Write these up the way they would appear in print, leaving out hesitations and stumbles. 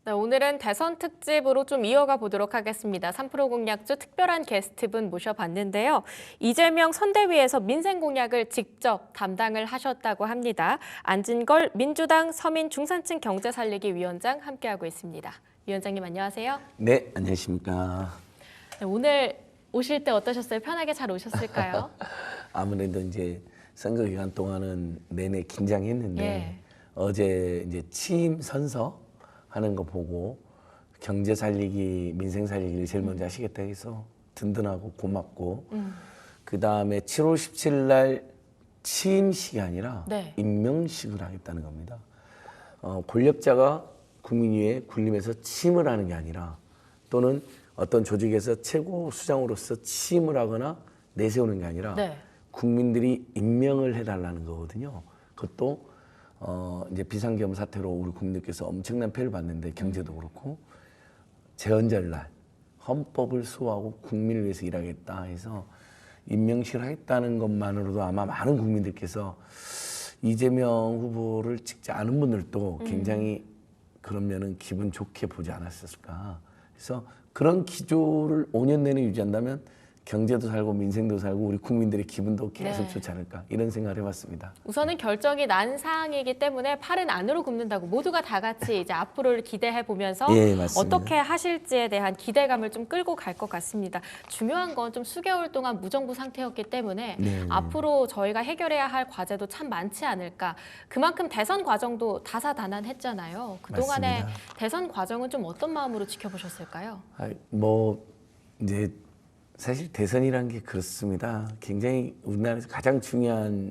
네, 오늘은 대선 특집으로 좀 이어가 보도록 하겠습니다. 3프로 공약주 특별한 게스트분 모셔봤는데요. 이재명 선대위에서 민생 공약을 직접 담당을 하셨다고 합니다. 안진걸 민주당 서민중산층 경제살리기 위원장 함께하고 있습니다. 위원장님 안녕하세요. 네, 안녕하십니까. 네, 오늘 오실 때 어떠셨어요? 편하게 잘 오셨을까요? 아무래도 이제 선거 기간 동안은 내내 긴장했는데 예. 어제 이제 취임 선서 하는 거 보고 경제 살리기, 민생 살리기를 제일 먼저 하시겠다 해서 든든하고 고맙고 그 다음에 7월 17일 날 취임식이 아니라 네. 임명식을 하겠다는 겁니다. 권력자가 국민 위에 군림해서 취임을 하는 게 아니라 또는 어떤 조직에서 최고 수장으로서 취임을 하거나 내세우는 게 아니라 네. 국민들이 임명을 해달라는 거거든요. 그것도 이제 비상계엄 사태로 우리 국민들께서 엄청난 피해를 봤는데 경제도 그렇고 재헌절날 헌법을 수호하고 국민을 위해서 일하겠다 해서 임명식을 하겠다는 것만으로도 아마 많은 국민들께서 이재명 후보를 찍지 않은 분들도 굉장히 그러면은 기분 좋게 보지 않았을까. 그래서 그런 기조를 5년 내내 유지한다면 경제도 살고 민생도 살고 우리 국민들의 기분도 계속 네. 좋지 않을까 이런 생각을 해봤습니다. 우선은 결정이 난 사항이기 때문에 팔은 안으로 굽는다고 모두가 다 같이 이제 앞으로를 기대해 보면서 예, 맞습니다. 어떻게 하실지에 대한 기대감을 좀 끌고 갈 것 같습니다. 중요한 건 좀 수개월 동안 무정부 상태였기 때문에 네. 앞으로 저희가 해결해야 할 과제도 참 많지 않을까. 그만큼 대선 과정도 다사다난했잖아요. 그동안의 맞습니다. 대선 과정은 좀 어떤 마음으로 지켜보셨을까요? 뭐 이제 사실 대선이란 게 그렇습니다. 굉장히 우리나라에서 가장 중요한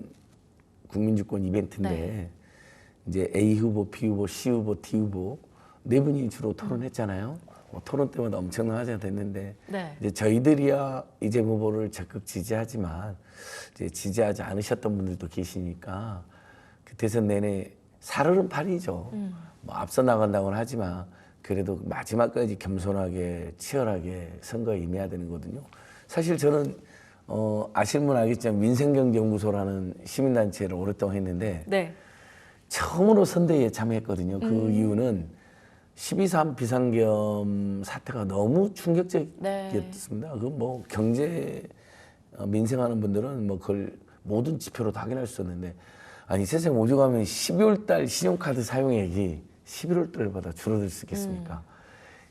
국민주권 이벤트인데 네. 이제 A 후보, B 후보, C 후보, D 후보 네 분이 주로 토론했잖아요. 토론 때마다 엄청난 화제가 됐는데 네. 이제 저희들이야 이재명 후보를 적극 지지하지만 이제 지지하지 않으셨던 분들도 계시니까 그 대선 내내 살얼음 팔이죠. 뭐 앞서 나간다고는 하지만 그래도 마지막까지 겸손하게 치열하게 선거에 임해야 되는 거거든요. 사실 저는 아시는 분 알겠지만 민생경제연구소라는 시민단체를 오랫동안 했는데 네. 처음으로 선대위에 참여했거든요. 그 이유는 12.3 비상계엄 사태가 너무 충격적이었습니다. 그 뭐 경제 민생하는 분들은 뭐 그걸 모든 지표로 다 확인할 수 있었는데 아니 세상 오죽하면 12월 달 신용카드 사용액이 11월 달보다 줄어들 수 있겠습니까?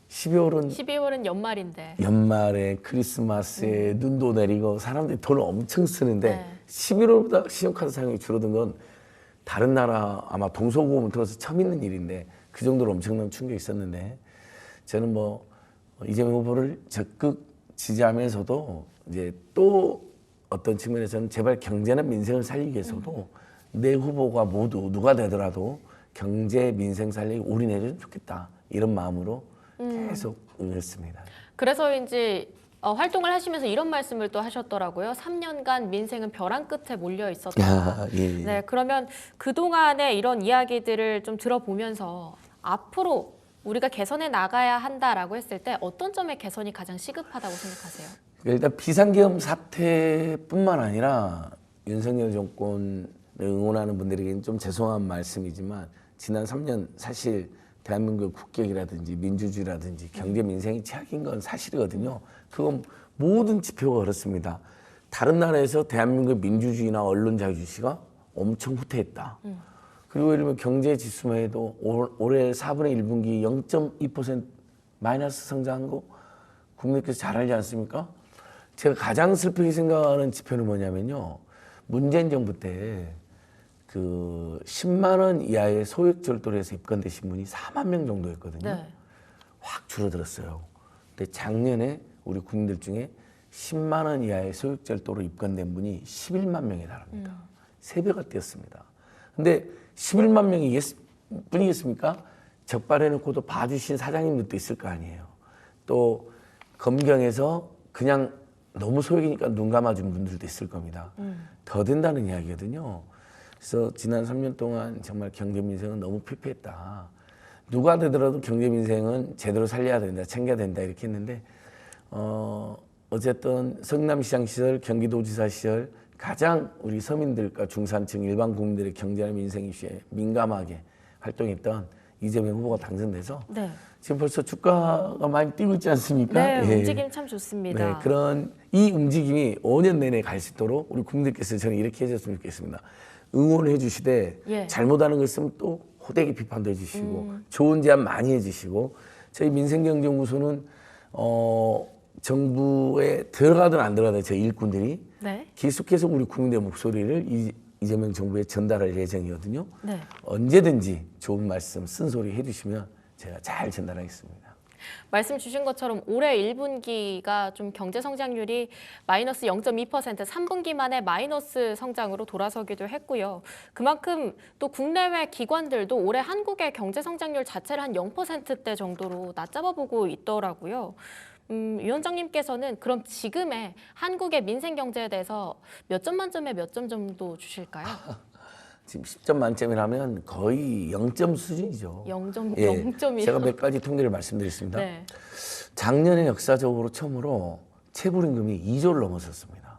12월은 연말인데. 연말에 크리스마스에 눈도 내리고 사람들이 돈을 엄청 쓰는데 네. 11월보다 신용카드 사용이 줄어든 건 다른 나라 아마 동서고금을 들어서 처음 있는 일인데 그 정도로 엄청난 충격이 있었는데 저는 뭐 이재명 후보를 적극 지지하면서도 이제 또 어떤 측면에서는 제발 경제나 민생을 살리기 위해서도 내 후보가 모두 누가 되더라도 경제 민생 살리기 올인해주면 좋겠다 이런 마음으로 계속 응했습니다. 그래서인지 활동을 하시면서 이런 말씀을 또 하셨더라고요. 3년간 민생은 벼랑 끝에 몰려 있었다. 예. 네, 그러면 그동안의 이런 이야기들을 좀 들어보면서 앞으로 우리가 개선해 나가야 한다라고 했을 때 어떤 점의 개선이 가장 시급하다고 생각하세요? 일단 비상계엄 사태뿐만 아니라 윤석열 정권을 응원하는 분들에게는 좀 죄송한 말씀이지만 지난 3년 사실 대한민국 국격이라든지 민주주의라든지 경제 민생이 최악인 건 사실이거든요. 그건 모든 지표가 그렇습니다. 다른 나라에서 대한민국 민주주의나 언론 자유주의가 엄청 후퇴했다. 그리고 예를 들면 경제 지수만 해도 올해 4분의 1분기 0.2% 마이너스 성장한 거 국민께서 잘 알지 않습니까? 제가 가장 슬프게 생각하는 지표는 뭐냐면요. 문재인 정부 때 그 10만 원 이하의 소액 절도에서 입건되신 분이 4만 명 정도였거든요. 네. 확 줄어들었어요. 근데 작년에 우리 국민들 중에 10만 원 이하의 소액 절도로 입건된 분이 11만 명에 달합니다. 3배가 뛰었습니다. 근데 11만 명이 뿐이겠습니까? 적발해놓고도 봐주신 사장님들도 있을 거 아니에요. 또 검경에서 그냥 너무 소액이니까 눈 감아준 분들도 있을 겁니다. 더 된다는 이야기거든요. 그래서 지난 3년 동안 정말 경제 민생은 너무 피폐했다. 누가 되더라도 경제 민생은 제대로 살려야 된다, 챙겨야 된다 이렇게 했는데 어쨌든 성남시장 시절, 경기도지사 시절 가장 우리 서민들과 중산층 일반 국민들의 경제나 민생 이슈에 민감하게 활동했던 이재명 후보가 당선돼서 네. 지금 벌써 주가가 많이 뛰고 있지 않습니까? 네, 예. 움직임 참 좋습니다. 네, 그런 이 움직임이 5년 내내 갈 수 있도록 우리 국민들께서 저는 이렇게 해줬으면 좋겠습니다. 응원해 주시되 예. 잘못하는 거 있으면 또 호되게 비판도 해주시고 좋은 제안 많이 해주시고 저희 민생경제연구소는 정부에 들어가든 안 들어가든 저희 일꾼들이 네. 계속해서 우리 국민들의 목소리를 이재명 정부에 전달할 예정이거든요. 네. 언제든지 좋은 말씀, 쓴소리 해주시면 제가 잘 전달하겠습니다. 말씀 주신 것처럼 올해 1분기가 좀 경제 성장률이 마이너스 0.2%, 3분기 만에 마이너스 성장으로 돌아서기도 했고요. 그만큼 또 국내외 기관들도 올해 한국의 경제 성장률 자체를 한 0%대 정도로 낮잡아 보고 있더라고요. 위원장님께서는 그럼 지금의 한국의 민생 경제에 대해서 몇 점 만점에 몇 점 정도 주실까요? 지금 10점 만점이라면 거의 0점 수준이죠. 0.0점이요. 제가 몇 가지 통계를 말씀드리겠습니다. 네. 작년에 역사적으로 처음으로 체불임금이 2조를 넘어섰습니다.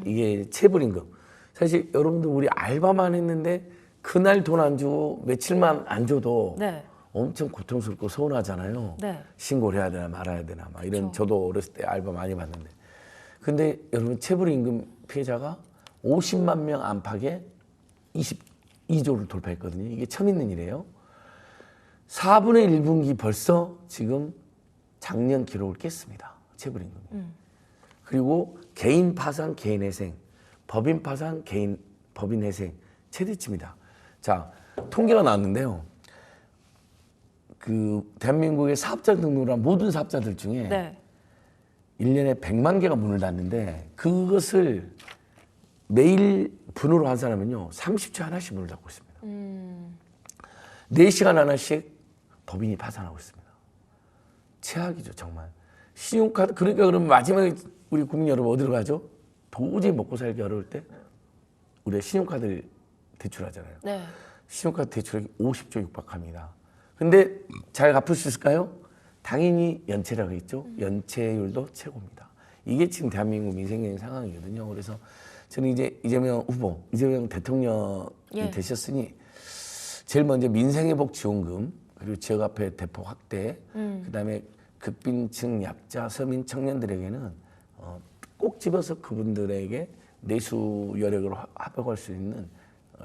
이게 체불임금. 사실 여러분들 우리 알바만 했는데 그날 돈 안 주고 며칠만 안 줘도 네. 엄청 고통스럽고 서운하잖아요. 네. 신고를 해야 되나 말아야 되나 막 이런 그렇죠. 저도 어렸을 때 알바 많이 봤는데 근데 여러분 체불임금 피해자가 50만 명 안팎에 22조를 돌파했거든요. 이게 처음 있는 일이에요. 4분의 1분기 벌써 지금 작년 기록을 깼습니다. 체불임금이. 그리고 개인 파산, 개인 회생, 법인 파산, 개인 법인 회생 최대치입니다. 자, 통계가 나왔는데요. 그 대한민국의 사업자 등록을 한 모든 사업자들 중에 네. 1년에 100만 개가 문을 닫는데 그것을 매일 분으로 한 사람은요 30초 하나씩 문을 닫고 있습니다. 4시간 하나씩 법인이 파산하고 있습니다. 최악이죠 정말. 신용카드 그러니까 그러면 마지막에 우리 국민 여러분 어디로 가죠? 도저히 먹고 살기 어려울 때 우리가 신용카드를 대출하잖아요. 네. 신용카드 대출액이 50조 육박합니다. 근데 잘 갚을 수 있을까요? 당연히 연체라고 했죠. 연체율도 최고입니다. 이게 지금 대한민국 민생경제 상황이거든요. 그래서 저는 이제 이재명 후보, 이재명 대통령이 예. 되셨으니 제일 먼저 민생회복지원금 그리고 지역화폐 대폭 확대, 그다음에 극빈층 약자 서민 청년들에게는 꼭 집어서 그분들에게 내수 여력을 회복할 수 있는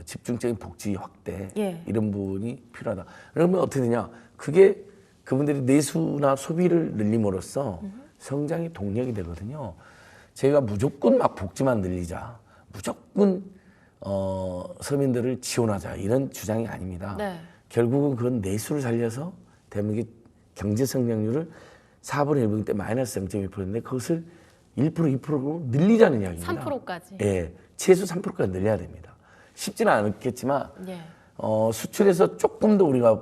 집중적인 복지 확대 예. 이런 부분이 필요하다. 그러면 어떻게 되냐? 그게 그분들이 내수나 소비를 늘림으로써 성장의 동력이 되거든요. 저희가 무조건 막 복지만 늘리자, 무조건 서민들을 지원하자 이런 주장이 아닙니다. 네. 결국은 그건 내수를 살려서 대한민국의 경제 성장률을 4분의 1분기 때 마이너스 0.1%인데 그것을 1%, 2%로 늘리자는 이야기입니다. 3%까지. 예, 최소 3%까지 늘려야 됩니다. 쉽지는 않겠지만 예. 수출에서 조금 더 우리가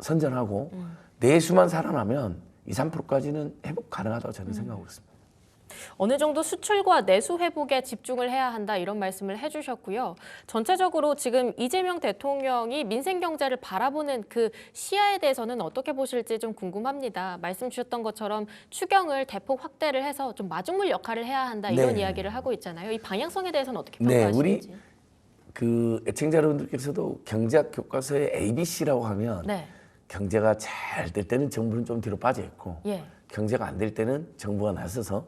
선전하고 내수만 살아나면 2, 3%까지는 회복 가능하다고 저는 생각하고 있습니다. 어느 정도 수출과 내수 회복에 집중을 해야 한다 이런 말씀을 해주셨고요. 전체적으로 지금 이재명 대통령이 민생 경제를 바라보는 그 시야에 대해서는 어떻게 보실지 좀 궁금합니다. 말씀 주셨던 것처럼 추경을 대폭 확대를 해서 좀 마중물 역할을 해야 한다 이런 네. 이야기를 하고 있잖아요. 이 방향성에 대해서는 어떻게 네, 평가하시는지? 그 애청자 여러분들께서도 경제학 교과서의 ABC라고 하면 네. 경제가 잘 될 때는 정부는 좀 뒤로 빠져 있고 예. 경제가 안 될 때는 정부가 나서서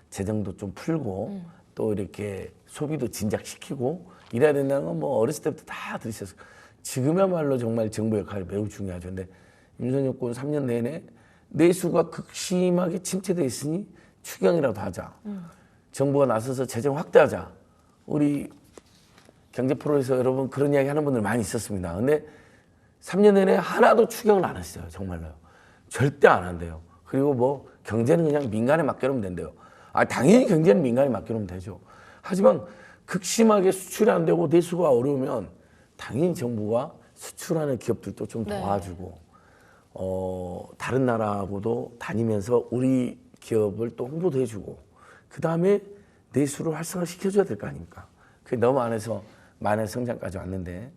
재정도 좀 풀고 또 이렇게 소비도 진작시키고 이래야 된다는 건 뭐 어렸을 때부터 다 들으셨어요. 지금이야말로 정말 정부 역할이 매우 중요하죠. 근데 윤석열 정권 3년 내내 내수가 극심하게 침체돼 있으니 추경이라도 하자. 정부가 나서서 재정 확대하자. 우리 경제 프로에서 여러분 그런 이야기 하는 분들 많이 있었습니다. 근데 3년 내내 하나도 추경을 안 했어요. 정말로요. 절대 안 한대요. 그리고 뭐 경제는 그냥 민간에 맡겨놓으면 된대요. 당연히 경제는 민간에 맡겨놓으면 되죠. 하지만 극심하게 수출이 안 되고 내수가 어려우면 당연히 정부가 수출하는 기업들도 좀 네. 도와주고 다른 나라하고도 다니면서 우리 기업을 또 홍보도 해주고 그 다음에 내수를 활성화시켜줘야 될 거 아닙니까? 그게 너무 안 해서 만의 성장까지 왔는데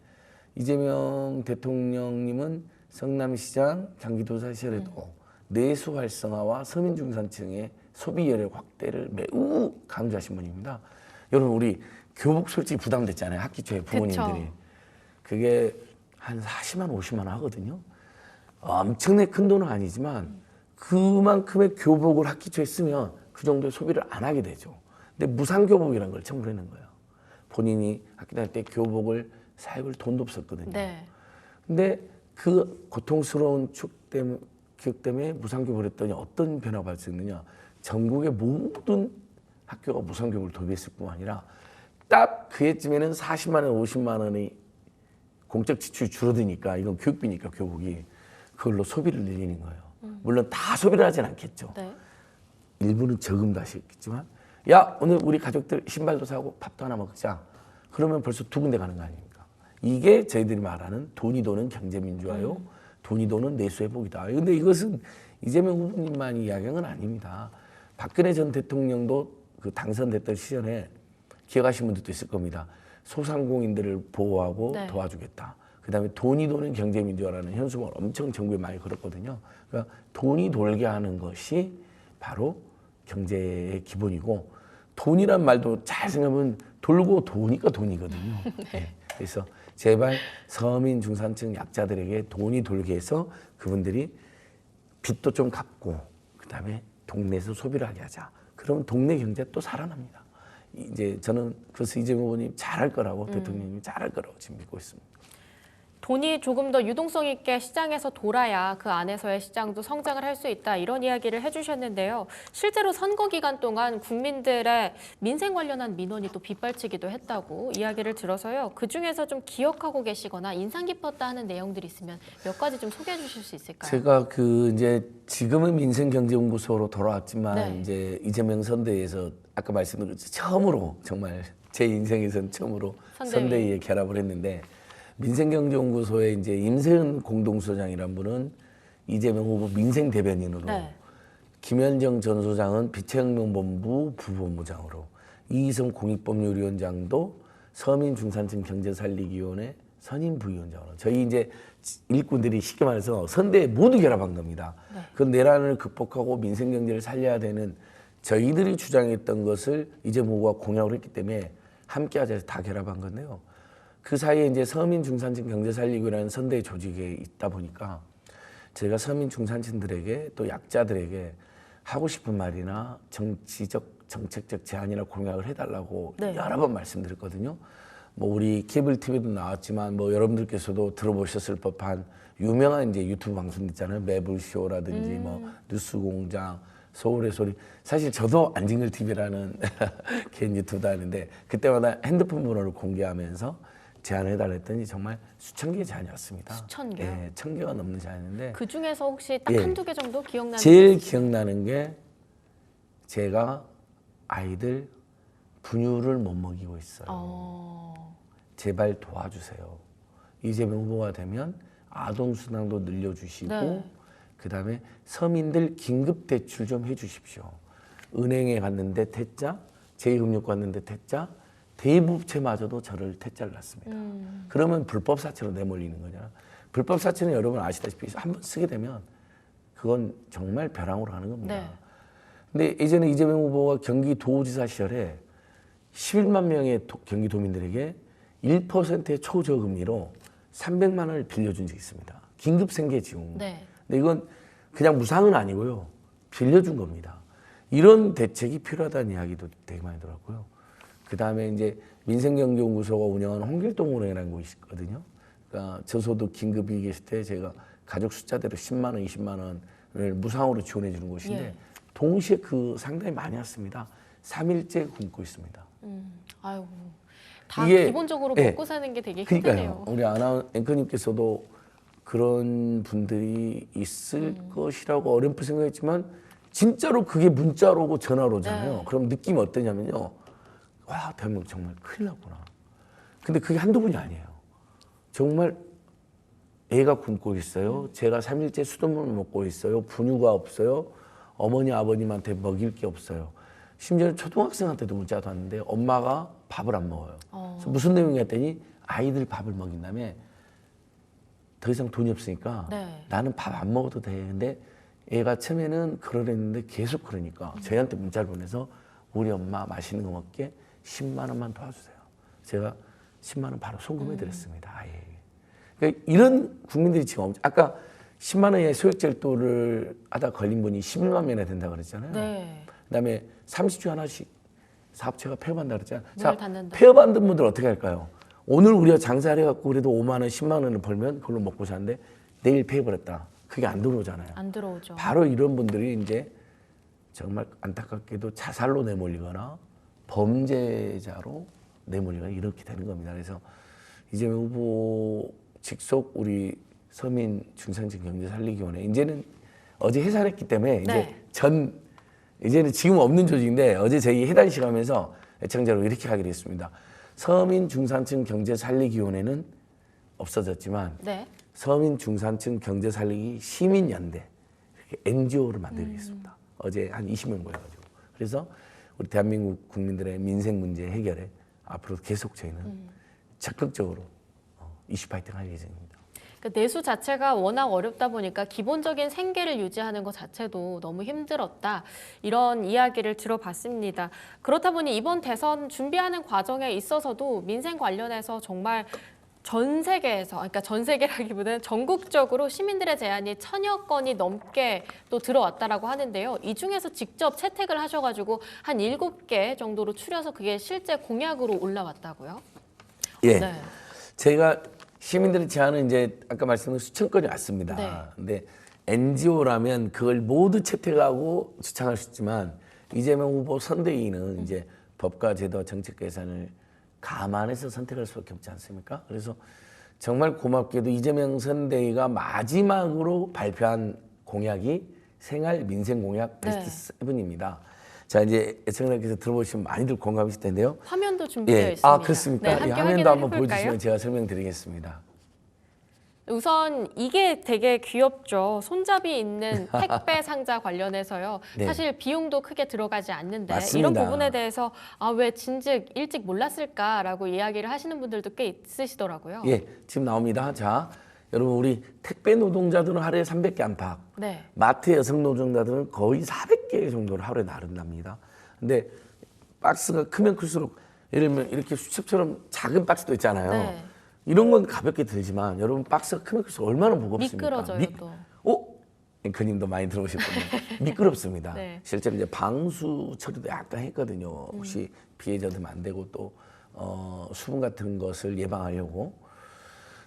이재명 대통령님은 성남시장, 경기도사 시절에도 내수 활성화와 서민 중산층의 소비 여력 확대를 매우 강조하신 분입니다. 여러분 우리 교복 솔직히 부담됐잖아요. 학기 초에 부모님들이. 그쵸. 그게 한 40만, 50만 원 하거든요. 엄청나게 큰 돈은 아니지만 그만큼의 교복을 학기 초에 쓰면 그 정도의 소비를 안 하게 되죠. 근데 무상교복이라는 걸 청구하는 거예요. 본인이 학교 다닐 때 교복을 사입을 돈도 없었거든요. 네. 근데 그 고통스러운 기억 때문에 무상교복을 했더니 어떤 변화가 발생했느냐. 전국의 모든 학교가 무상교복을 도입했을 뿐만 아니라 딱 그해쯤에는 40만 원, 50만 원이 공적 지출이 줄어드니까 이건 교육비니까 교복이 그걸로 소비를 늘리는 거예요. 물론 다 소비를 하진 않겠죠. 네. 일부는 저금도 하시겠지만 야 오늘 우리 가족들 신발도 사고 밥도 하나 먹자. 그러면 벌써 두 군데 가는 거 아닙니까? 이게 저희들이 말하는 돈이 도는 경제민주화요. 돈이 도는 내수회복이다. 근데 이것은 이재명 후보님만이 이야기한 건 아닙니다. 박근혜 전 대통령도 그 당선됐던 시절에 기억하시는 분들도 있을 겁니다. 소상공인들을 보호하고 네. 도와주겠다. 그다음에 돈이 도는 경제민주화라는 현수막을 엄청 정부에 많이 걸었거든요. 그러니까 돈이 돌게 하는 것이 바로 경제의 기본이고 돈이란 말도 잘 생각하면 돌고 도니까 돈이거든요. 네. 그래서 제발 서민 중산층 약자들에게 돈이 돌게 해서 그분들이 빚도 좀 갚고 그다음에 동네에서 소비를 하게 하자. 그러면 동네 경제 또 살아납니다. 이제 저는 그래서 이재명 후보님 잘할 거라고 대통령님이 잘할 거라고 지금 믿고 있습니다. 돈이 조금 더 유동성 있게 시장에서 돌아야 그 안에서의 시장도 성장을 할 수 있다 이런 이야기를 해주셨는데요. 실제로 선거 기간 동안 국민들의 민생 관련한 민원이 또 빗발치기도 했다고 이야기를 들어서요. 그중에서 좀 기억하고 계시거나 인상 깊었다 하는 내용들이 있으면 몇 가지 좀 소개해 주실 수 있을까요? 제가 그 이제 지금은 민생경제연구소로 돌아왔지만 네. 이제 이재명 선대위에서 아까 말씀드린 처음으로 정말 제 인생에서는 처음으로 선대위에 결합을 했는데 민생경제연구소의 이제 임세은 공동소장이란 분은 이재명 후보 민생 대변인으로 네. 김현정 전 소장은 비체혁명본부 부본부장으로 이희성 공익법률위원장도 서민중산층 경제살리기위원회 선임 부위원장으로 저희 이제 일꾼들이 쉽게 말해서 선대에 모두 결합한 겁니다. 네. 그 내란을 극복하고 민생 경제를 살려야 되는 저희들이 주장했던 것을 이재명 후보가 공약을 했기 때문에 함께하자 해서 다 결합한 건데요. 그 사이에 이제 서민 중산층 경제 살리기라는 선대 조직에 있다 보니까 제가 서민 중산층들에게 또 약자들에게 하고 싶은 말이나 정치적 정책적 제안이나 공약을 해달라고 네. 여러 번 말씀드렸거든요. 뭐 우리 케이블 TV도 나왔지만 뭐 여러분들께서도 들어보셨을 법한 유명한 이제 유튜브 방송 있잖아요. 매불쇼라든지 뭐 뉴스공장, 서울의 소리. 사실 저도 안진걸 TV라는 개인 유튜브도 하는데 그때마다 핸드폰 번호를 공개하면서 제안을 해달라 했더니 정말 수천 개의 제안이 왔습니다. 수천 개요? 예, 1000개가 넘는 제안인데 그 중에서 혹시 딱 예. 한두 개 정도 기억나는 제일 게 기억나는 게 제가 아이들 분유를 못 먹이고 있어요. 제발 도와주세요. 이재명 후보가 되면 아동수당도 늘려주시고 네. 그다음에 서민들 긴급대출 좀 해주십시오. 은행에 갔는데 퇴짜, 제2금융 갔는데 퇴짜, 대부업체마저도 저를 퇴짜를 났습니다. 그러면 불법 사채로 내몰리는 거잖아. 불법 사채는 여러분 아시다시피 한번 쓰게 되면 그건 정말 벼랑으로 가는 겁니다. 네. 근데 예전에 이재명 후보가 경기도지사 시절에 11만 명의 경기도민들에게 1%의 초저금리로 300만 원을 빌려준 적이 있습니다. 긴급 생계 지원. 네. 근데 이건 그냥 무상은 아니고요. 빌려준 겁니다. 이런 대책이 필요하다는 이야기도 되게 많이 들었고요. 그 다음에 이제 민생경제연구소가 운영하는 홍길동은행이라는 곳이 있거든요. 그러니까 저소득 긴급이 계실 때 제가 가족 숫자대로 10만 원, 20만 원을 무상으로 지원해 주는 곳인데 예. 동시에 그 상당히 많이 왔습니다. 3일째 굶고 있습니다. 아이고 다 이게- 기본적으로 예. 먹고 사는 게 되게 그러니까요. 힘드네요. 우리 앵커님께서도 그런 분들이 있을 것이라고 어렴풋 생각했지만 진짜로 그게 문자로 오고 전화로 오잖아요. 네. 그럼 느낌이 어떠냐면요. 와, 대한민국 정말 큰일 났구나. 근데 그게 한두 분이 아니에요. 정말 애가 굶고 있어요. 제가 3일째 수돗물을 먹고 있어요. 분유가 없어요. 어머니, 아버님한테 먹일 게 없어요. 심지어 초등학생한테도 문자가 왔는데 엄마가 밥을 안 먹어요. 그래서 무슨 내용이 했더니 아이들 밥을 먹인 다음에 더 이상 돈이 없으니까 네. 나는 밥 안 먹어도 돼. 근데 애가 처음에는 그러랬는데 계속 그러니까 저희한테 문자를 보내서 우리 엄마 맛있는 거 먹게 10만 원만 도와주세요. 제가 10만 원 바로 송금해 드렸습니다. 아이에게. 그러니까 이런 국민들이 지금 아까 10만 원의 소액절도를 하다 걸린 분이 11만 명이나 된다 그랬잖아요. 네. 그다음에 30주 하나씩 사업체가 폐업한다 그랬잖아요. 문을 닫는다. 폐업한 분들 어떻게 할까요? 오늘 우리가 장사를 해갖고 그래도 5만 원, 10만 원을 벌면 그걸로 먹고 사는데 내일 폐업했다. 그게 안 들어오잖아요. 안 들어오죠. 바로 이런 분들이 이제 정말 안타깝게도 자살로 내몰리거나 범죄자로 내몰리거나 이렇게 되는 겁니다. 그래서 이재명 후보 직속 우리 서민 중산층 경제 살리기 위원회 이제는 어제 해산했기 때문에 네. 이제는 지금 없는 조직인데 어제 저희 해단식 하면서 애청자로 이렇게 하기로 했습니다. 서민 중산층 경제 살리기 위원회는 없어졌지만 네. 서민 중산층 경제 살리기 시민연대 이렇게 NGO를 만들겠습니다. 어제 한 20명 모여가지고 그래서 우리 대한민국 국민들의 민생 문제 해결에 앞으로 계속 저희는 적극적으로 이슈 파이팅 할 예정입니다. 그러니까 내수 자체가 워낙 어렵다 보니까 기본적인 생계를 유지하는 것 자체도 너무 힘들었다. 이런 이야기를 들어봤습니다. 그렇다 보니 이번 대선 준비하는 과정에 있어서도 민생 관련해서 정말 전 세계에서, 그러니까 전 세계라기보다는 전국적으로 시민들의 제안이 1000여 건이 넘게 또 들어왔다라고 하는데요. 이 중에서 직접 채택을 하셔가지고 한 7개 정도로 추려서 그게 실제 공약으로 올라왔다고요? 예, 네. 제가 시민들의 제안은 이제 아까 말씀드린 수천 건이 왔습니다. 네. 근데 NGO라면 그걸 모두 채택하고 주창할 수 있지만 이재명 후보 선대위는 이제 법과 제도 정책 예산을 감안해서 선택할 수밖에 없지 않습니까? 그래서 정말 고맙게도 이재명 선대위가 마지막으로 발표한 공약이 생활 민생 공약 베스트 7입니다. 자, 이제 애청자께서 들어보시면 많이들 공감하실 텐데요. 화면도 준비되어 예, 있습니다. 아 그렇습니까? 네, 예, 함께 화면도 확인을 한번 해볼까요? 보여주시면 제가 설명드리겠습니다. 우선 이게 되게 귀엽죠. 손잡이 있는 택배 상자 관련해서요. 네. 사실 비용도 크게 들어가지 않는데 맞습니다. 이런 부분에 대해서 왜 진즉 일찍 몰랐을까라고 이야기를 하시는 분들도 꽤 있으시더라고요. 예, 지금 나옵니다. 자, 여러분 우리 택배 노동자들은 하루에 300개 안팎, 네. 마트 여성 노동자들은 거의 400개 정도를 하루에 나른답니다. 근데 박스가 크면 클수록 예를 들면 이렇게 수첩처럼 작은 박스도 있잖아요. 네. 이런 건 가볍게 들지만 여러분 박스가 크면 클수록 얼마나 무겁습니까? 미끄러져요, 또. 앵커님도 많이 들어오셨군요. 미끄럽습니다. 네. 실제로 이제 방수 처리도 약간 했거든요. 혹시 피해 젖으면 안 되고 또 수분 같은 것을 예방하려고.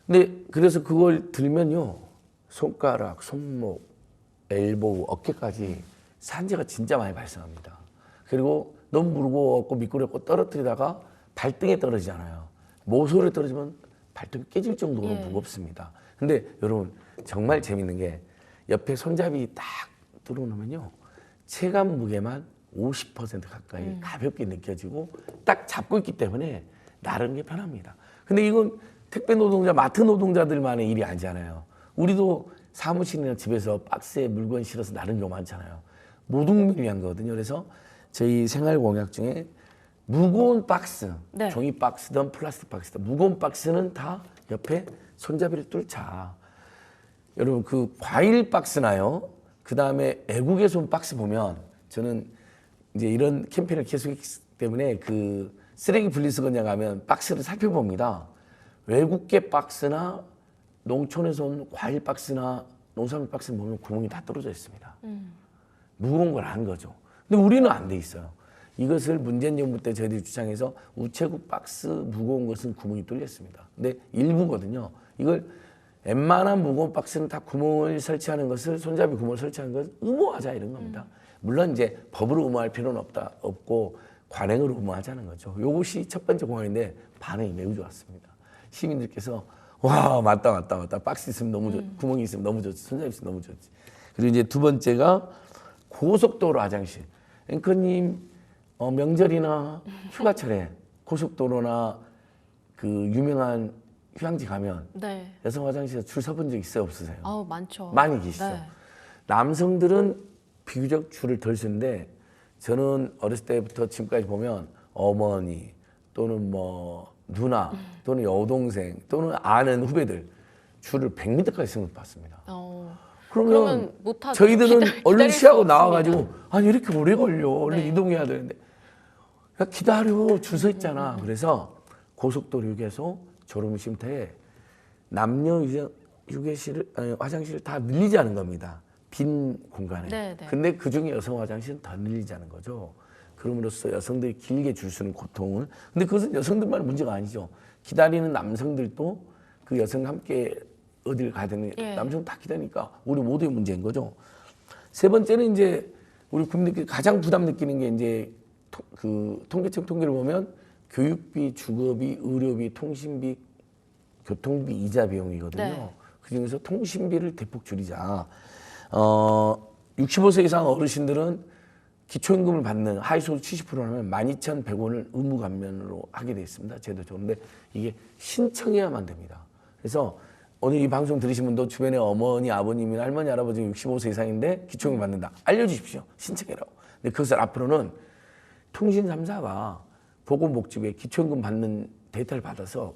근데 그래서 그걸 들면요. 손가락, 손목, 엘보우, 어깨까지 산재가 진짜 많이 발생합니다. 그리고 너무 무거워갖고 미끄럽고 떨어뜨리다가 발등에 떨어지잖아요. 모서리에 떨어지면 발등이 깨질 정도로 예. 무겁습니다. 근데 여러분 정말 재밌는 게 옆에 손잡이 딱 뚫어놓으면요. 체감 무게만 50% 가까이 가볍게 느껴지고 딱 잡고 있기 때문에 나르는 게 편합니다. 근데 이건 택배 노동자, 마트 노동자들만의 일이 아니잖아요. 우리도 사무실이나 집에서 박스에 물건 실어서 나르는 경우 많잖아요. 모든 국민을 위한 거거든요. 그래서 저희 생활 공약 중에 무거운 박스, 네. 종이 박스든 플라스틱 박스든 무거운 박스는 다 옆에 손잡이를 뚫자. 여러분 그 과일 박스나요. 그 다음에 애국에서 온 박스 보면 저는 이제 이런 캠페인을 계속했기 때문에 그 쓰레기 분리수거장 가면 박스를 살펴봅니다. 외국계 박스나 농촌에서 온 과일 박스나 농산물 박스 보면 구멍이 다 떨어져 있습니다. 무거운 걸 아는 거죠. 근데 우리는 안 돼 있어요. 이것을 문재인 정부 때 저희들이 주창해서 우체국 박스 무거운 것은 구멍이 뚫렸습니다. 근데 일부거든요. 이걸 웬만한 무거운 박스는 다 구멍을 설치하는 것을 손잡이 구멍을 설치하는 것을 의무화하자 이런 겁니다. 물론 이제 법으로 의무할 필요는 없고 관행으로 의무하자는 거죠. 이것이 첫 번째 공약인데 반응이 매우 좋았습니다. 시민들께서 와 맞다 박스 있으면 너무 좋 구멍이 있으면 너무 좋지 손잡이 있으면 너무 좋지. 그리고 이제 두 번째가 고속도로 화장실. 앵커님 명절이나 휴가철에 고속도로나 그 유명한 휴양지 가면 네. 여성 화장실에 줄 서본 적 있어요 없으세요? 많죠. 많이 계시죠. 네. 남성들은 비교적 줄을 덜 서는데 저는 어렸을 때부터 지금까지 보면 어머니 또는 뭐 누나 또는 여동생 또는 아는 후배들 줄을 100m까지 서는 것 봤습니다. 그러면 못하죠. 저희들은 얼른 기다릴 수 쉬하고 없습니다. 나와가지고 아니 이렇게 오래 걸려 얼른 네. 이동해야 되는데 야, 기다려 줄 서 있잖아. 그래서 고속도로 휴게소 졸음쉼터에 남녀 휴게실을 화장실을 다 늘리자는 겁니다. 빈 공간에. 네, 네. 근데 그중에 여성 화장실은 더 늘리자는 거죠. 그럼으로써 여성들이 길게 줄 서는 고통을. 근데 그것은 여성들만 문제가 아니죠. 기다리는 남성들도 그 여성과 함께 어딜 가든 예. 남성 다 기다리니까 우리 모두의 문제인 거죠. 세 번째는 이제 우리 국민들이 가장 부담 느끼는 게 이제 그 통계청 통계를 보면 교육비, 주거비, 의료비, 통신비, 교통비, 이자 비용이거든요. 네. 그중에서 통신비를 대폭 줄이자. 65세 이상 어르신들은 기초임금을 받는 하위소득 70%를 하면 12,100원을 의무 감면으로 하게 돼 있습니다. 제도적으로. 근데 이게 신청해야만 됩니다. 그래서 오늘 이 방송 들으신 분도 주변에 어머니, 아버님이나 할머니, 할아버지 65세 이상인데 기초임금 받는다. 알려주십시오. 신청해라고. 근데 그것을 앞으로는 통신 3사가 보건복지부에 기초임금 받는 데이터를 받아서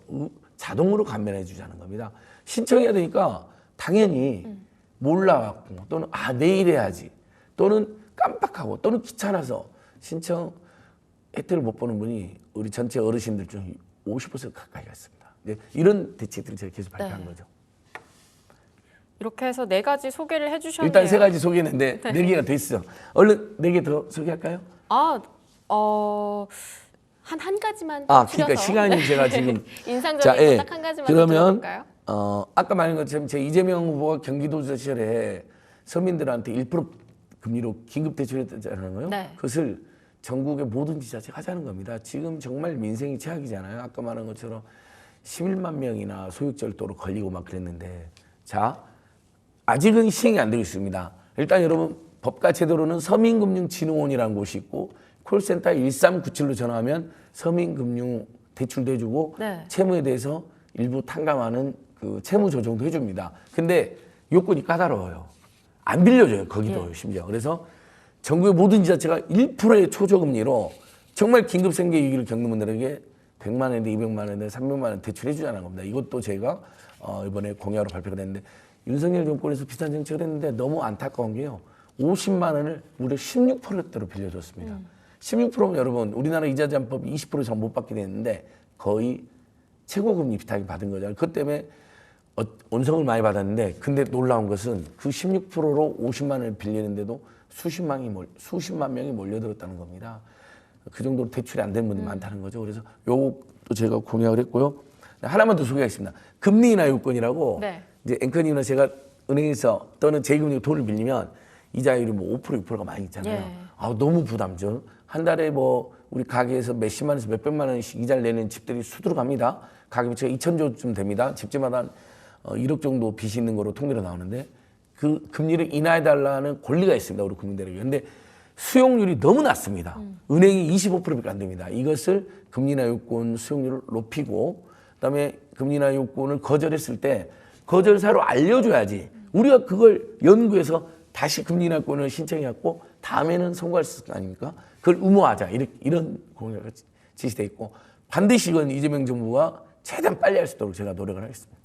자동으로 감면해 주자는 겁니다. 신청해야 되니까 당연히 몰라갖고 또는 내일 해야지 또는 깜빡하고 또는 귀찮아서 신청 혜택을 못 보는 분이 우리 전체 어르신들 중 50% 가까이가 있습니다. 이런 대책들을 제가 계속 발표한 거죠. 이렇게 해서 4가지 소개를 해주셨네요. 일단 3가지 소개했는데 4개가 더 있어. 얼른 4개 더 소개할까요? 한 가지만 그러니까 줄여서. 시간이 제가 지금 인상적인 딱 한 가지만 그러면 들어볼까요? 아까 말한 것처럼 제 이재명 후보가 경기도지사 시절에 서민들한테 1% 금리로 긴급 대출했잖아요. 네. 그것을 전국의 모든 지자체가 하자는 겁니다. 지금 정말 민생이 최악이잖아요. 아까 말한 것처럼 11만 명이나 소육절도로 걸리고 막 그랬는데 자 아직은 시행이 안 되고 있습니다. 일단 여러분 법과 제도로는 서민금융진흥원이라는 곳이 있고 콜센터 1397로 전화하면 서민금융 대출도 해주고 네. 채무에 대해서 일부 탕감하는 그 채무 조정도 해줍니다. 근데 요건이 까다로워요. 안 빌려줘요. 거기도 심지어. 그래서 전국의 모든 지자체가 1%의 초저금리로 정말 긴급 생계 위기를 겪는 분들에게 100만 원인데 200만 원인데 300만 원 대출해 주자는 겁니다. 이것도 제가 이번에 공약으로 발표가 됐는데 윤석열 정권에서 비슷한 정책을 했는데 너무 안타까운 게요. 50만 원을 무려 16%대로 빌려줬습니다. 16%면 여러분 우리나라 이자 제한법 20% 이상 못 받게 됐는데 거의 최고금리 비슷하게 받은 거잖아요. 그것 때문에 원성을 많이 받았는데 근데 놀라운 것은 그 16%로 50만 원을 빌리는데도 수십만 명이 몰려들었다는 겁니다. 그 정도로 대출이 안 되는 분들이 많다는 거죠. 그래서 요것도 제가 공약을 했고요. 하나만 더 소개하겠습니다. 금리 인하 요건이라고 네. 이제 앵커님이나 제가 은행에서 또는 제2금융 돈을 빌리면 이자율이 뭐 5% 6%가 많이 있잖아요. 예. 너무 부담죠. 한 달에 뭐 우리 가게에서 몇십만 원에서 몇백만 원씩 이자를 내는 집들이 수두룩 합니다. 가계부채가 2,000조쯤 됩니다. 집집마다 한 1억 정도 빚이 있는 거로 통계로 나오는데 그 금리를 인하해달라는 권리가 있습니다. 우리 국민들에게. 근데 수용률이 너무 낮습니다. 은행이 25%밖에 안 됩니다. 이것을 금리 인하 요건 수용률을 높이고 그다음에 금리 인하 요건을 거절했을 때 거절사로 알려줘야지. 우리가 그걸 연구해서 다시 금리 인하 요건을 신청해갖고 다음에는 성공할 수 있을 거 아닙니까? 그걸 의무화하자. 이런 공약이 지시돼 있고 반드시 이건 이재명 정부가 최대한 빨리 할 수 있도록 제가 노력을 하겠습니다.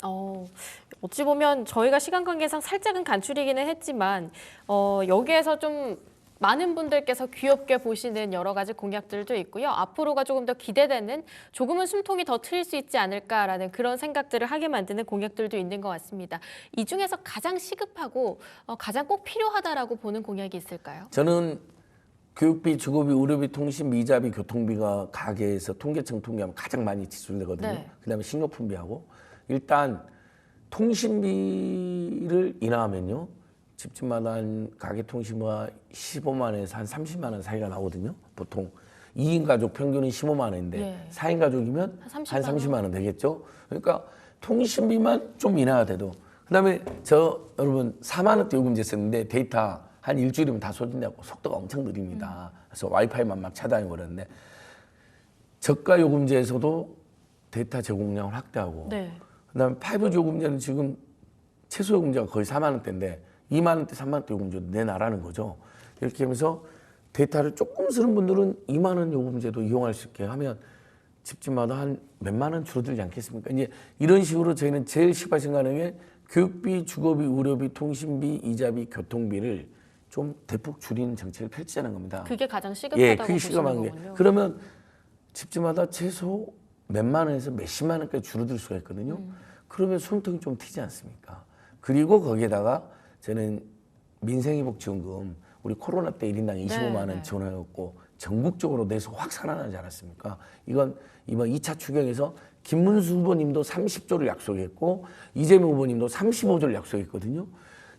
어찌 보면 저희가 시간 관계상 살짝은 간추리기는 했지만 여기에서 좀 많은 분들께서 귀엽게 보시는 여러 가지 공약들도 있고요. 앞으로가 조금 더 기대되는 조금은 숨통이 더 트일 수 있지 않을까라는 그런 생각들을 하게 만드는 공약들도 있는 것 같습니다. 이 중에서 가장 시급하고 가장 꼭 필요하다라고 보는 공약이 있을까요? 저는 교육비, 주거비, 의료비, 통신비, 이자비, 교통비가 가계에서 통계청 통계하면 가장 많이 지출되거든요. 네. 그다음에 식료품비하고 일단 통신비를 인하하면요. 집집마다 한 가계 통신비가 15만 원에서 한 30만 원 사이가 나오거든요. 보통 2인 가족 평균은 15만 원인데 예. 4인 가족이면 한 한 30만 30만 원 되겠죠. 그러니까 통신비만 좀 인하가 돼도 그다음에 여러분 4만 원대 요금제 썼는데 데이터 한 일주일이면 다 소진되고 속도가 엄청 느립니다. 그래서 와이파이만 막 차단해 버렸는데 저가 요금제에서도 데이터 제공량을 확대하고 네. 그다음에 5G 요금제는 지금 최소 요금제가 거의 4만 원대인데 2만 원대, 3만 원대 요금제도 내놔라는 거죠. 이렇게 하면서 데이터를 조금 쓰는 분들은 2만 원 요금제도 이용할 수 있게 하면 집집마다 한 몇만 원 줄어들지 않겠습니까? 이제 이런 식으로 저희는 제일 시급하신 가능에 교육비, 주거비, 의료비, 통신비, 이자비, 교통비를 좀 대폭 줄이는 정책을 펼치자는 겁니다. 그게 가장 시급하다고 예, 그게 보시는 시급한 게. 거군요. 그러면 집집마다 최소 몇만 원에서 몇십만 원까지 줄어들 수가 있거든요. 그러면 숨통이 좀 튀지 않습니까? 그리고 거기에다가 저는 민생회복지원금 우리 코로나 때 1인당 25만 원 지원해갖고 전국적으로 내서 확 살아나지 않았습니까? 이건 이번 2차 추경에서 김문수 후보님도 30조를 약속했고 이재명 후보님도 35조를 약속했거든요.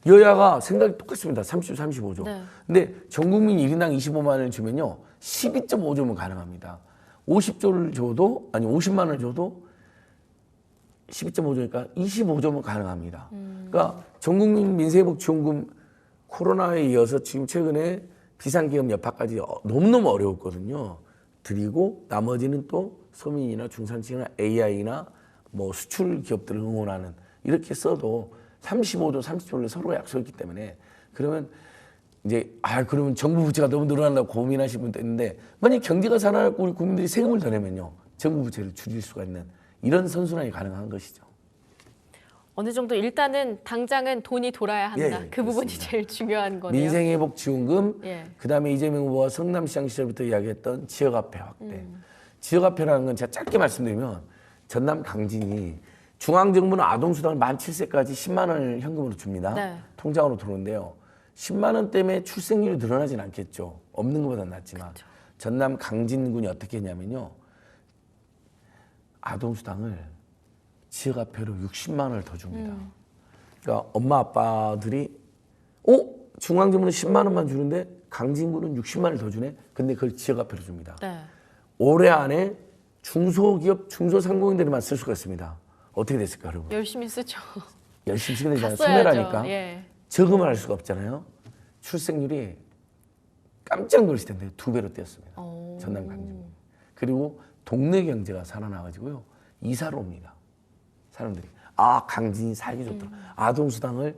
여야가 생각이 똑같습니다. 30조, 35조. 네. 근데 전 국민 1인당 25만 원을 주면요. 12.5조면 가능합니다. 50조를 줘도 아니 50만 원을 줘도 12.5조니까 25조면 가능합니다. 그러니까 전 국민 민생회복지원금 코로나에 이어서 지금 최근에 비상기업 여파까지 너무너무 어려웠거든요. 드리고 나머지는 또 서민이나 중산층이나 AI나 뭐 수출 기업들을 응원하는 이렇게 써도 35조, 30조를 서로 약속했기 때문에 그러면 이제 그러면 정부 부채가 너무 늘어난다고 고민하시는 분도 있는데 만약 경제가 살아나고 우리 국민들이 세금을 더 내면요. 정부 부채를 줄일 수가 있는 이런 선순환이 가능한 것이죠. 어느 정도 일단은 당장은 돈이 돌아야 한다. 예, 그 부분이 그렇습니다. 제일 중요한 거네요. 민생회복지원금, 예. 그다음에 이재명 후보가 성남시장 시절부터 이야기했던 지역화폐 확대. 지역화폐라는 건 제가 짧게 말씀드리면 전남 강진이 중앙정부는 아동수당을 만 7세까지 10만 원을 현금으로 줍니다. 네. 통장으로 들어오는데요. 10만 원 때문에 출생률이 늘어나진 않겠죠. 없는 것보다 낫지만. 그쵸. 전남 강진군이 어떻게 했냐면요. 아동수당을 지역화폐로 60만 원을 더 줍니다. 그러니까 엄마 아빠들이 중앙정부는 10만 원만 주는데 강진군은 60만 원을 더 주네. 근데 그걸 지역화폐로 줍니다. 네. 올해 안에 중소기업, 중소상공인들만 쓸 수가 있습니다. 어떻게 됐을까, 여러분? 열심히 쓰죠. 열심히 쓰게 되잖아요. 다 써야죠. 소멸하니까. 예. 저금을 할 수가 없잖아요. 출생률이 깜짝 놀랐을 텐데 2배로 뛰었습니다. 전남 강진. 그리고 동네 경제가 살아나가지고요. 이사를 옵니다. 사람들이. 강진이 살기 좋다. 아동수당을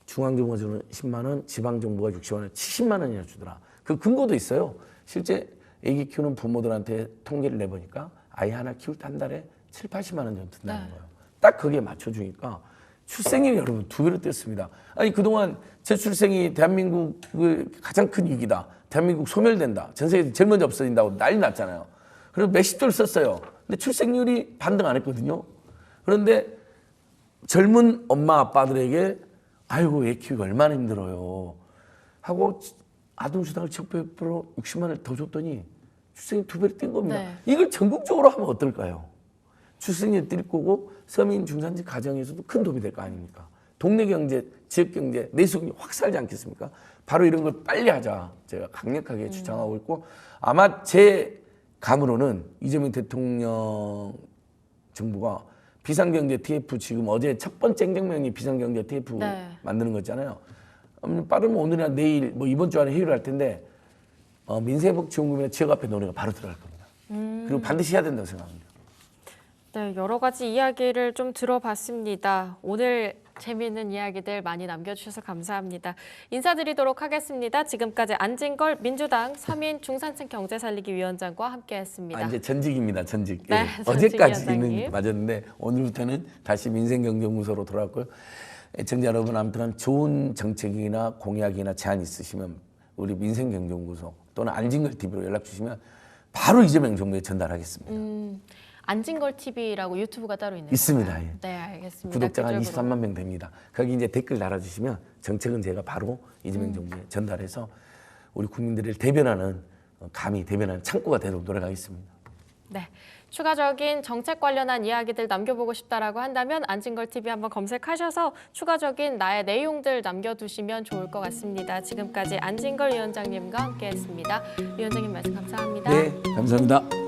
중앙정부가 주는 10만 원, 지방정부가 60만 원, 70만 원이나 주더라. 그 근거도 있어요. 실제 애기 키우는 부모들한테 통계를 내보니까 아이 하나 키울 때 한 달에 7, 80만 원 정도 든다는 거예요. 딱 거기에 맞춰주니까 출생률이 여러분 2배로 뛰었습니다. 아니 그동안 저출생이 대한민국의 가장 큰 위기다. 대한민국 소멸된다. 전 세계에서 제일 먼저 없어진다고 난리 났잖아요. 그래서 몇십 조를 썼어요. 근데 출생률이 반등 안 했거든요. 그런데 젊은 엄마 아빠들에게 아이고 애 키우기 얼마나 힘들어요 하고 아동수당을 100% 60만 원을 더 줬더니 출생률 2배로 뛴 겁니다. 네. 이걸 전국적으로 하면 어떨까요? 출생률 뛸 거고 서민 중산층 가정에서도 큰 도움이 될 거 아닙니까? 동네 경제, 지역 경제, 내수경제 확 살지 않겠습니까? 바로 이런 걸 빨리 하자 제가 강력하게 주장하고 있고 아마 제 감으로는 이재명 대통령 정부가 비상경제 TF 지금 어제 첫 번째 행정명이 비상경제 TF 네. 만드는 거잖아요. 빠르면 오늘이나 내일 뭐 이번 주 안에 회의를 할 텐데 민생회복지원금이나 지역화폐 논의가 바로 들어갈 겁니다. 그리고 반드시 해야 된다고 생각합니다. 네, 여러 가지 이야기를 좀 들어봤습니다. 오늘 재미있는 이야기들 많이 남겨주셔서 감사합니다. 인사드리도록 하겠습니다. 지금까지 안진걸 민주당 서민 중산층 경제살리기위원장과 함께했습니다. 이제 전직입니다. 전직. 네, 예. 전직 어제까지는 위원장님. 맞았는데 오늘부터는 다시 민생경제연구소로 돌아왔고요. 애청자 여러분 아무튼 좋은 정책이나 공약이나 제안 있으시면 우리 민생경제연구소 또는 안진걸 TV로 연락 주시면 바로 이재명 정부에 전달하겠습니다. 안진걸 TV라고 유튜브가 따로 있나요? 있습니다. 예. 네, 알겠습니다. 구독자가 한 그쪽으로. 23만 명 됩니다. 거기 이제 댓글 달아주시면 정책은 제가 바로 이재명 정부에 전달해서 우리 국민들을 대변하는 감히 대변하는 창구가 되도록 노력하겠습니다. 네, 추가적인 정책 관련한 이야기들 남겨보고 싶다라고 한다면 안진걸 TV 한번 검색하셔서 추가적인 나의 내용들 남겨두시면 좋을 것 같습니다. 지금까지 안진걸 위원장님과 함께했습니다. 위원장님 말씀 감사합니다. 네, 감사합니다.